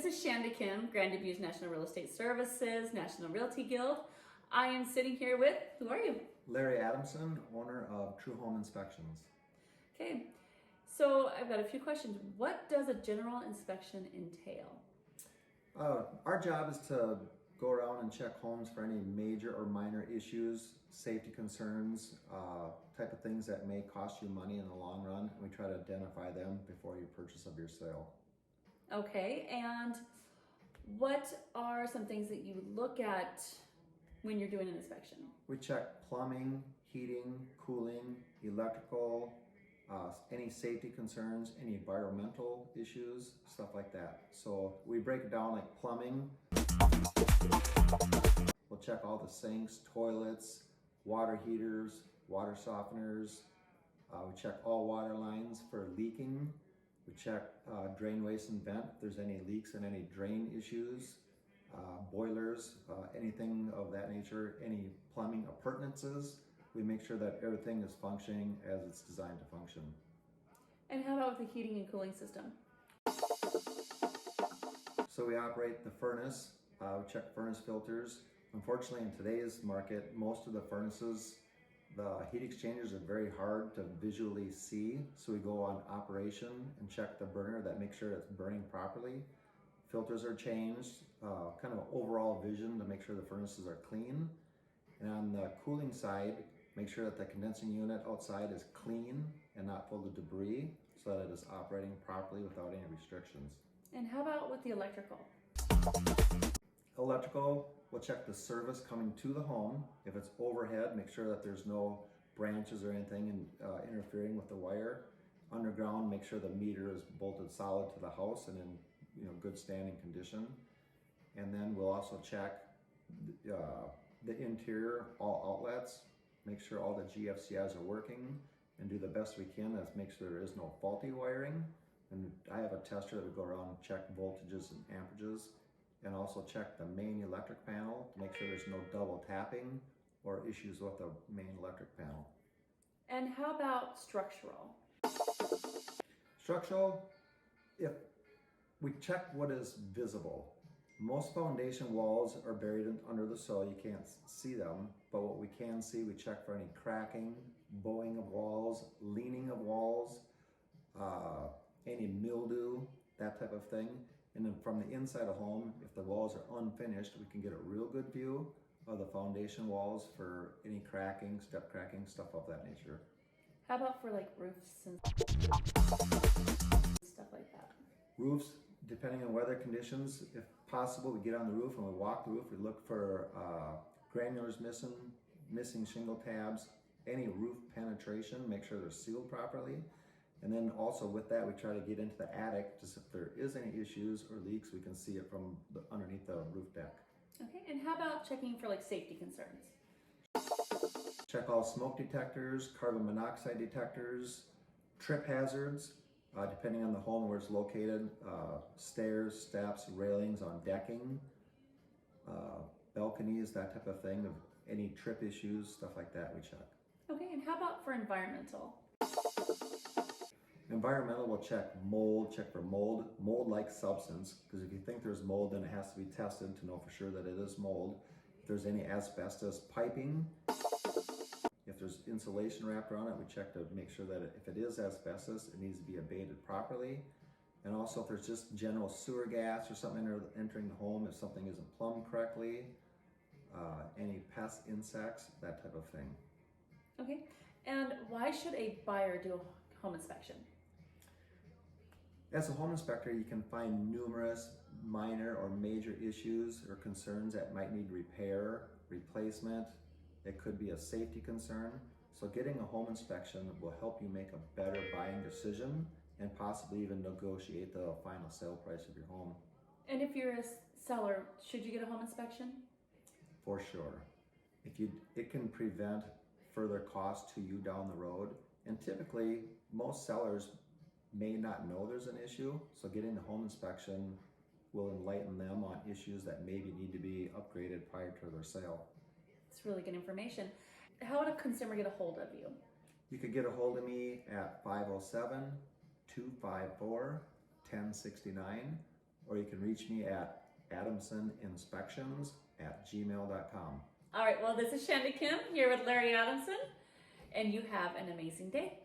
This is Shanda Kim, Grand Dubuque National Real Estate Services, National Realty Guild. I am sitting here with, who are you? Larry Adamson, owner of True Home Inspections. Okay, so I've got a few questions. What does a general inspection entail? Our job is to go around and check homes for any major or minor issues, safety concerns, type of things that may cost you money in the long run. And we try to identify them before your purchase of your sale. Okay, and what are some things that you look at when you're doing an inspection? We check plumbing, heating, cooling, electrical, any safety concerns, any environmental issues, stuff like that. So we break it down like plumbing. We'll check all the sinks, toilets, water heaters, water softeners. We check all water lines for leaking. We check drain, waste, and vent if there's any leaks and any drain issues, boilers, anything of that nature, any plumbing appurtenances. We make sure that everything is functioning as it's designed to function. And how about with the heating and cooling system? So we operate the furnace, we check furnace filters. Unfortunately, in today's market, most of the furnaces, the heat exchangers are very hard to visually see. So we go on operation and check the burner that makes sure it's burning properly. Filters are changed, kind of overall vision to make sure the furnaces are clean. And on the cooling side, make sure that the condensing unit outside is clean and not full of debris so that it is operating properly without any restrictions. And how about with the electrical? Electrical, we'll check the service coming to the home. If it's overhead, make sure that there's no branches or anything interfering with the wire. Underground, make sure the meter is bolted solid to the house and in good standing condition. And then we'll also check the interior, all outlets, make sure all the GFCIs are working, and do the best we can to make sure there is no faulty wiring. And I have a tester that will go around and check voltages and amperages, and also check the main electric panel to make sure there's no double tapping or issues with the main electric panel. And how about structural? Structural, if we check what is visible. Most foundation walls are buried under the soil, you can't see them, but what we can see, we check for any cracking, bowing of walls, leaning of walls, any mildew, that type of thing. And then from the inside of home, if the walls are unfinished, we can get a real good view of the foundation walls for any cracking, step cracking, stuff of that nature. How about for like roofs and stuff like that? Roofs, depending on weather conditions, if possible, we get on the roof and we walk the roof. We look for granulars missing shingle tabs, any roof penetration, make sure they're sealed properly. And then also with that, we try to get into the attic, just if there is any issues or leaks, we can see it from underneath the roof deck. Okay, and how about checking for like safety concerns? Check all smoke detectors, carbon monoxide detectors, trip hazards, depending on the home where it's located, stairs, steps, railings on decking, balconies, that type of thing, of any trip issues, stuff like that we check. Okay, and how about for environmental? Environmental will check for mold-like substance, because if you think there's mold, then it has to be tested to know for sure that it is mold. If there's any asbestos piping, if there's insulation wrapped around it, we check to make sure that if it is asbestos, it needs to be abated properly. And also if there's just general sewer gas or something entering the home, if something isn't plumbed correctly, any pest, insects, that type of thing. Okay, and why should a buyer do a home inspection? As a home inspector, you can find numerous minor or major issues or concerns that might need repair, replacement. It could be a safety concern. So getting a home inspection will help you make a better buying decision and possibly even negotiate the final sale price of your home. And if you're a seller, should you get a home inspection? For sure. It can prevent further costs to you down the road. And typically, most sellers may not know there's an issue, so getting the home inspection will enlighten them on issues that maybe need to be upgraded prior to their sale. It's really good information. How would a consumer get a hold of you? You could get a hold of me at 507-254-1069, or you can reach me at adamsoninspections@gmail.com. All right, well, this is Shanda Kim here with Larry Adamson, and you have an amazing day.